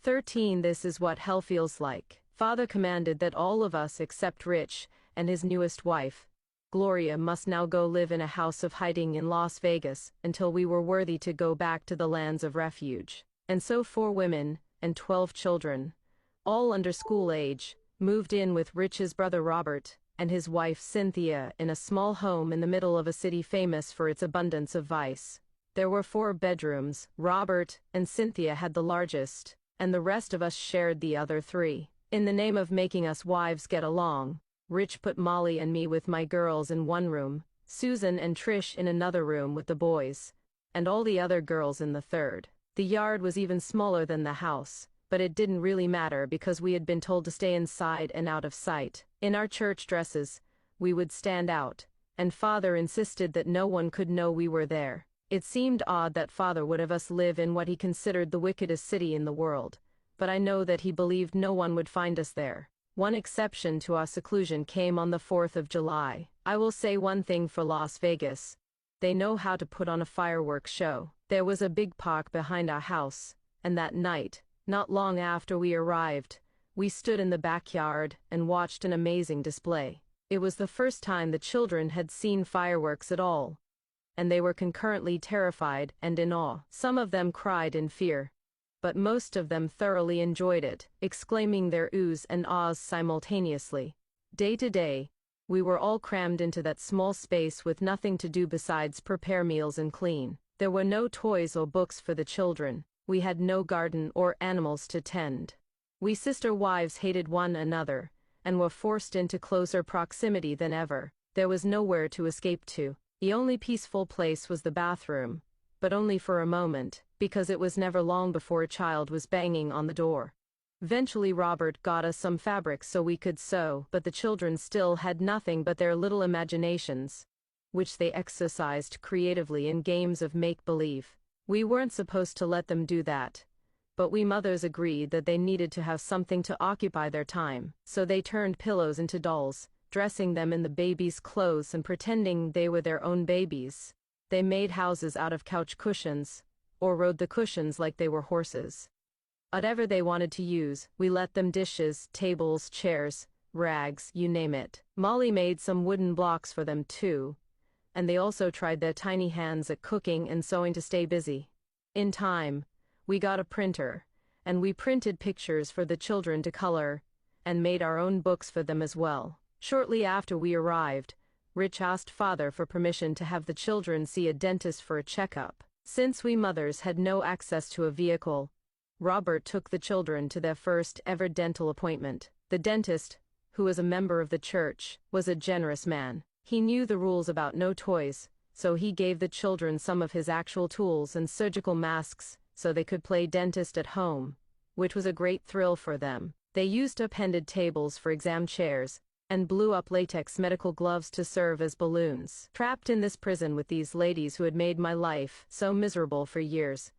13 This is what hell feels like. Father commanded that all of us except Rich and his newest wife, Gloria, must now go live in a house of hiding in Las Vegas until we were worthy to go back to the lands of refuge. And so 4 women and 12 children, all under school age, moved in with Rich's brother Robert and his wife Cynthia in a small home in the middle of a city famous for its abundance of vice. There were 4 bedrooms. Robert and Cynthia had the largest, and the rest of us shared the other 3. In the name of making us wives get along, Rich put Molly and me with my girls in one room, Susan and Trish in another room with the boys, and all the other girls in the third. The yard was even smaller than the house, but it didn't really matter because we had been told to stay inside and out of sight. In our church dresses, we would stand out, and Father insisted that no one could know we were there. It seemed odd that Father would have us live in what he considered the wickedest city in the world, but I know that he believed no one would find us there. One exception to our seclusion came on the 4th of July. I will say one thing for Las Vegas: they know how to put on a fireworks show. There was a big park behind our house, and that night, not long after we arrived, we stood in the backyard and watched an amazing display. It was the first time the children had seen fireworks at all, and they were concurrently terrified and in awe. Some of them cried in fear, but most of them thoroughly enjoyed it, exclaiming their oohs and ahs simultaneously. Day to day, we were all crammed into that small space with nothing to do besides prepare meals and clean. There were no toys or books for the children. We had no garden or animals to tend. We sister wives hated one another, and were forced into closer proximity than ever. There was nowhere to escape to. The only peaceful place was the bathroom, but only for a moment, because it was never long before a child was banging on the door. Eventually Robert got us some fabrics so we could sew, but the children still had nothing but their little imaginations, which they exercised creatively in games of make-believe. We weren't supposed to let them do that, but we mothers agreed that they needed to have something to occupy their time, so they turned pillows into dolls, dressing them in the babies' clothes and pretending they were their own babies. They made houses out of couch cushions, or rode the cushions like they were horses. Whatever they wanted to use, we let them: dishes, tables, chairs, rags, you name it. Molly made some wooden blocks for them too, and they also tried their tiny hands at cooking and sewing to stay busy. In time, we got a printer, and we printed pictures for the children to color, and made our own books for them as well. Shortly after we arrived, Rich asked Father for permission to have the children see a dentist for a checkup. Since we mothers had no access to a vehicle, Robert took the children to their first ever dental appointment. The dentist, who was a member of the church, was a generous man. He knew the rules about no toys, so he gave the children some of his actual tools and surgical masks so they could play dentist at home, which was a great thrill for them. They used appended tables for exam chairs, and blew up latex medical gloves to serve as balloons. Trapped in this prison with these ladies who had made my life so miserable for years,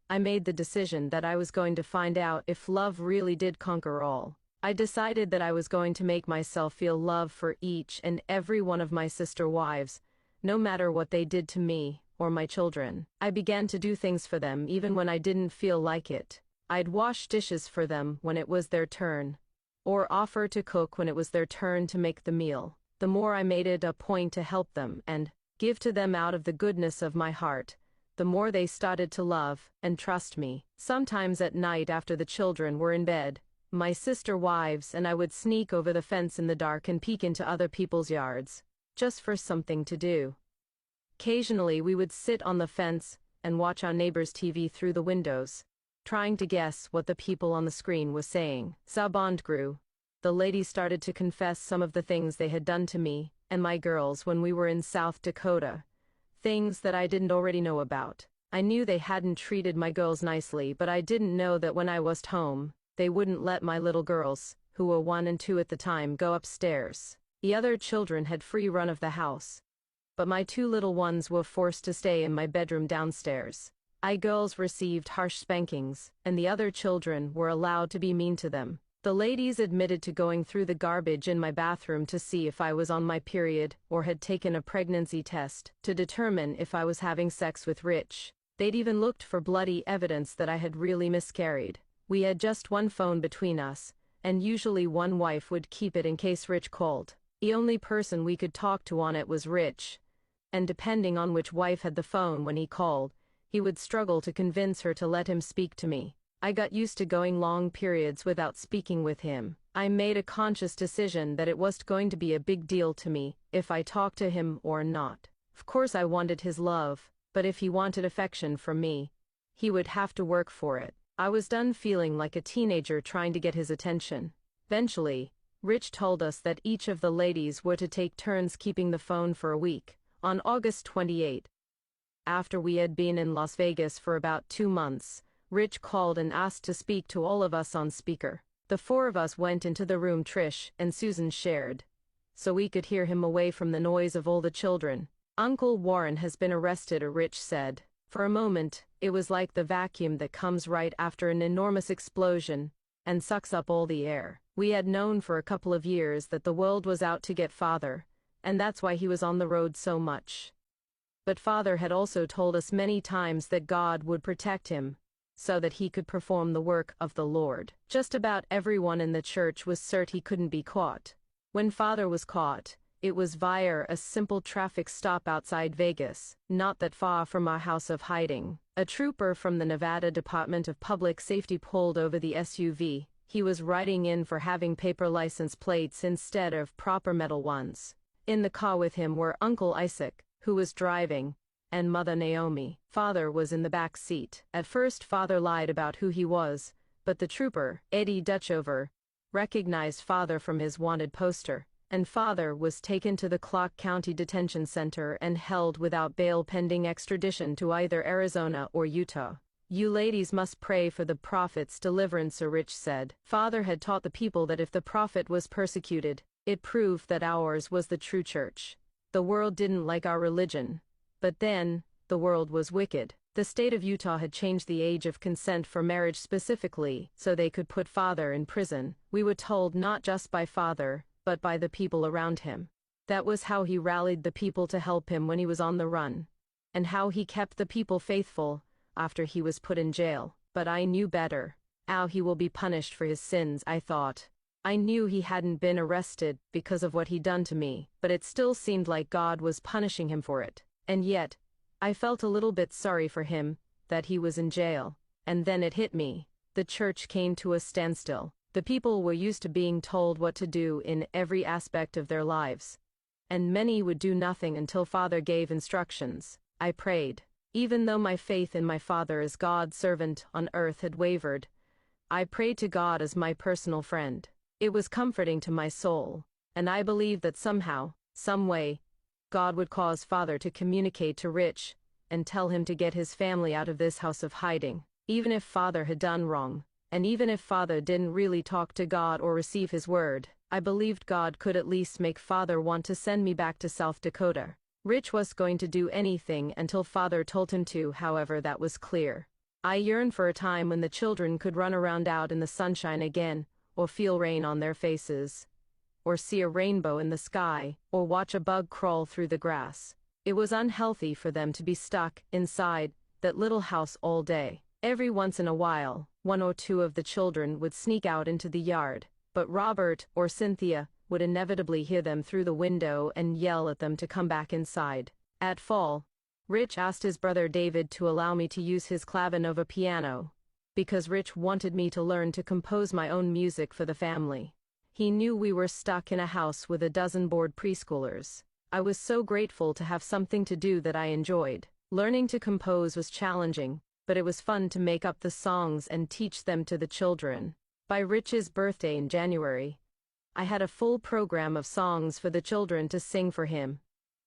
I made the decision that I was going to find out if love really did conquer all. I decided that I was going to make myself feel love for each and every one of my sister wives, no matter what they did to me or my children. I began to do things for them even when I didn't feel like it. I'd wash dishes for them when it was their turn, or offer to cook when it was their turn to make the meal. The more I made it a point to help them and give to them out of the goodness of my heart, the more they started to love and trust me. Sometimes at night after the children were in bed, my sister wives and I would sneak over the fence in the dark and peek into other people's yards, just for something to do. Occasionally we would sit on the fence and watch our neighbor's TV through the windows, trying to guess what the people on the screen were saying. Our bond grew. The ladies started to confess some of the things they had done to me and my girls when we were in South Dakota, things that I didn't already know about. I knew they hadn't treated my girls nicely, but I didn't know that when I was home, they wouldn't let my little girls, who were 1 and 2 at the time, go upstairs. The other children had free run of the house, but my 2 little ones were forced to stay in my bedroom downstairs. I girls received harsh spankings, and the other children were allowed to be mean to them. The ladies admitted to going through the garbage in my bathroom to see if I was on my period or had taken a pregnancy test to determine if I was having sex with Rich. They'd even looked for bloody evidence that I had really miscarried. We had just one phone between us, and usually one wife would keep it in case Rich called. The only person we could talk to on it was Rich, and depending on which wife had the phone when he called, he would struggle to convince her to let him speak to me. I got used to going long periods without speaking with him. I made a conscious decision that it wasn't going to be a big deal to me if I talked to him or not. Of course I wanted his love, but if he wanted affection from me, he would have to work for it. I was done feeling like a teenager trying to get his attention. Eventually, Rich told us that each of the ladies were to take turns keeping the phone for a week. On August 28, after we had been in Las Vegas for about 2 months, Rich called and asked to speak to all of us on speaker. The 4 of us went into the room Trish and Susan shared, so we could hear him away from the noise of all the children. "Uncle Warren has been arrested," Rich said. For a moment, it was like the vacuum that comes right after an enormous explosion and sucks up all the air. We had known for a couple of years that the world was out to get Father, and that's why he was on the road so much. But Father had also told us many times that God would protect him, so that he could perform the work of the Lord. Just about everyone in the church was certain he couldn't be caught. When Father was caught, it was via a simple traffic stop outside Vegas, not that far from our house of hiding. A trooper from the Nevada Department of Public Safety pulled over the SUV. He was writing in for having paper license plates instead of proper metal ones. In the car with him were Uncle Isaac, who was driving, and Mother Naomi. Father was in the back seat. At first Father lied about who he was, but the trooper, Eddie Dutchover, recognized Father from his wanted poster, and Father was taken to the Clark County Detention Center and held without bail pending extradition to either Arizona or Utah. "You ladies must pray for the prophet's deliverance," Rich said. Father had taught the people that if the prophet was persecuted, it proved that ours was the true church. The world didn't like our religion, but then, the world was wicked. The state of Utah had changed the age of consent for marriage specifically so they could put Father in prison. We were told not just by Father, but by the people around him. That was how he rallied the people to help him when he was on the run, and how he kept the people faithful after he was put in jail. But I knew better. How he will be punished for his sins, I thought. I knew he hadn't been arrested because of what he'd done to me, but it still seemed like God was punishing him for it. And yet, I felt a little bit sorry for him, that he was in jail. And then it hit me. The church came to a standstill. The people were used to being told what to do in every aspect of their lives, and many would do nothing until Father gave instructions. I prayed. Even though my faith in my Father as God's servant on earth had wavered, I prayed to God as my personal friend. It was comforting to my soul, and I believed that somehow, some way, God would cause Father to communicate to Rich and tell him to get his family out of this house of hiding. Even if Father had done wrong, and even if Father didn't really talk to God or receive his word, I believed God could at least make Father want to send me back to South Dakota. Rich was going to do anything until Father told him to, however, that was clear. I yearned for a time when the children could run around out in the sunshine again, or feel rain on their faces, or see a rainbow in the sky, or watch a bug crawl through the grass. It was unhealthy for them to be stuck inside that little house all day. Every once in a while, 1 or 2 of the children would sneak out into the yard, but Robert or Cynthia would inevitably hear them through the window and yell at them to come back inside. At fall, Rich asked his brother David to allow me to use his clavinova piano, because Rich wanted me to learn to compose my own music for the family. He knew we were stuck in a house with a dozen bored preschoolers. I was so grateful to have something to do that I enjoyed. Learning to compose was challenging, but it was fun to make up the songs and teach them to the children. By Rich's birthday in January, I had a full program of songs for the children to sing for him,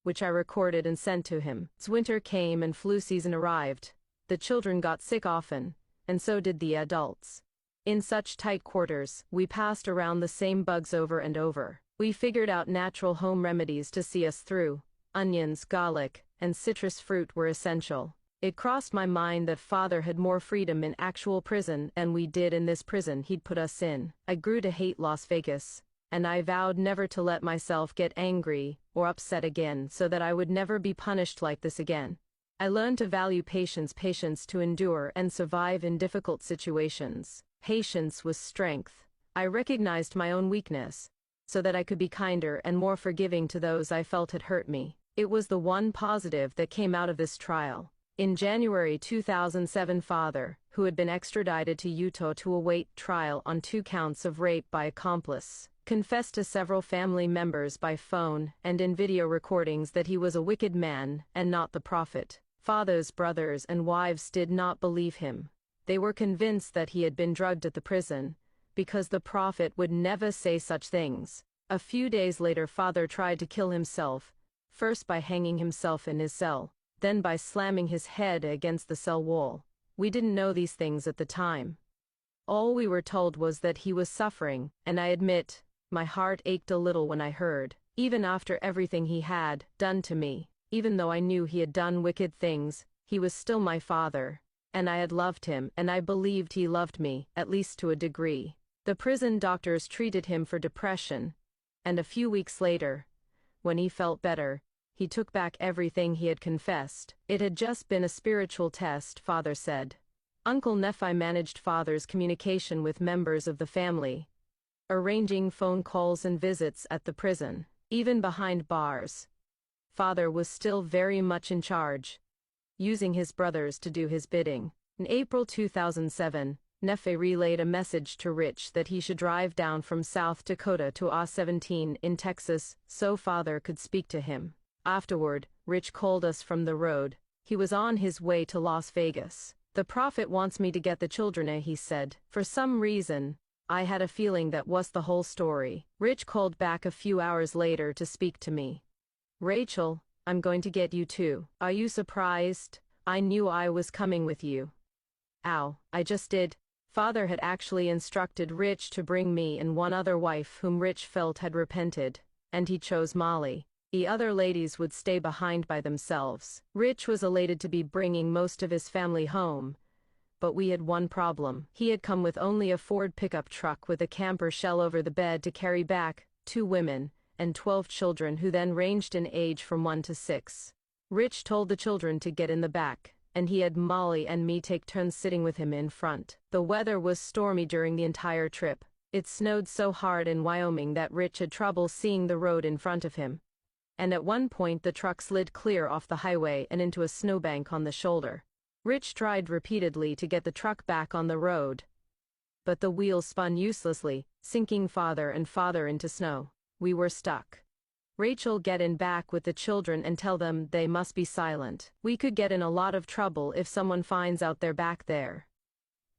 which I recorded and sent to him. As winter came and flu season arrived, the children got sick often, and so did the adults. In such tight quarters, we passed around the same bugs over and over. We figured out natural home remedies to see us through. Onions, garlic, and citrus fruit were essential. It crossed my mind that Father had more freedom in actual prison than we did in this prison he'd put us in. I grew to hate Las Vegas, and I vowed never to let myself get angry or upset again so that I would never be punished like this again. I learned to value patience to endure and survive in difficult situations. Patience was strength. I recognized my own weakness, so that I could be kinder and more forgiving to those I felt had hurt me. It was the one positive that came out of this trial. In January 2007, father, who had been extradited to Utah to await trial on 2 counts of rape by accomplice, confessed to several family members by phone and in video recordings that he was a wicked man and not the prophet. Father's brothers and wives did not believe him. They were convinced that he had been drugged at the prison, because the prophet would never say such things. A few days later, father tried to kill himself, first by hanging himself in his cell, then by slamming his head against the cell wall. We didn't know these things at the time. All we were told was that he was suffering, and I admit, my heart ached a little when I heard, even after everything he had done to me, even though I knew he had done wicked things, he was still my father, and I had loved him, and I believed he loved me, at least to a degree. The prison doctors treated him for depression, and a few weeks later, when he felt better, he took back everything he had confessed. It had just been a spiritual test, father said. Uncle Nephi managed father's communication with members of the family, arranging phone calls and visits at the prison. Even behind bars, father was still very much in charge, using his brothers to do his bidding. In April 2007, Nephi relayed a message to Rich that he should drive down from South Dakota to I-17 in Texas so father could speak to him. Afterward, Rich called us from the road. He was on his way to Las Vegas. "The prophet wants me to get the children," he said. For some reason, I had a feeling that was the whole story. Rich called back a few hours later to speak to me. "Rachel, I'm going to get you too. Are you surprised? I knew I was coming with you." "Ow, I just did." Father had actually instructed Rich to bring me and one other wife whom Rich felt had repented, and he chose Molly. The other ladies would stay behind by themselves. Rich was elated to be bringing most of his family home, but we had one problem. He had come with only a Ford pickup truck with a camper shell over the bed to carry back 2 women and 12 children who then ranged in age from 1 to 6. Rich told the children to get in the back, and he had Molly and me take turns sitting with him in front. The weather was stormy during the entire trip. It snowed so hard in Wyoming that Rich had trouble seeing the road in front of him, and at one point the truck slid clear off the highway and into a snowbank on the shoulder. Rich tried repeatedly to get the truck back on the road, but the wheels spun uselessly, sinking father and father into snow. We were stuck. "Rachel, get in back with the children and tell them they must be silent. We could get in a lot of trouble if someone finds out they're back there."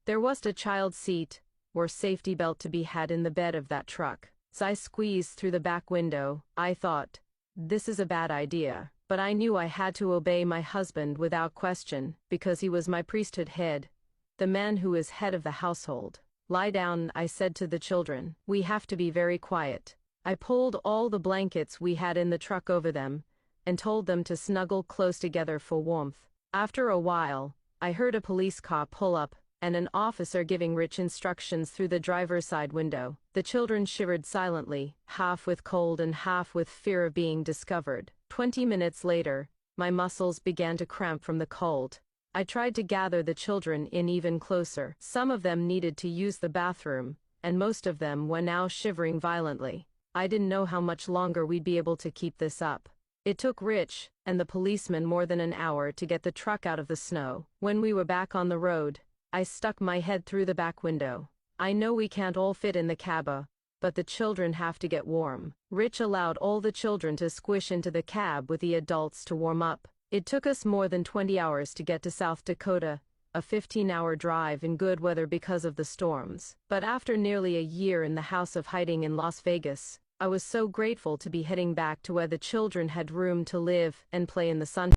There was a child seat or safety belt to be had in the bed of that truck. As I squeezed through the back window, I thought, this is a bad idea, but I knew I had to obey my husband without question, because he was my priesthood head, the man who is head of the household. "Lie down," I said to the children. "We have to be very quiet." I pulled all the blankets we had in the truck over them, and told them to snuggle close together for warmth. After a while, I heard a police car pull up, and an officer giving Rich instructions through the driver's side window. The children shivered silently, half with cold and half with fear of being discovered. 20 minutes later, my muscles began to cramp from the cold. I tried to gather the children in even closer. Some of them needed to use the bathroom, and most of them were now shivering violently. I didn't know how much longer we'd be able to keep this up. It took Rich and the policeman more than an hour to get the truck out of the snow. When we were back on the road, I stuck my head through the back window. "I know we can't all fit in the cab, but the children have to get warm." Rich allowed all the children to squish into the cab with the adults to warm up. It took us more than 20 hours to get to South Dakota, a 15-hour drive in good weather because of the storms. But after nearly a year in the house of hiding in Las Vegas, I was so grateful to be heading back to where the children had room to live and play in the sun.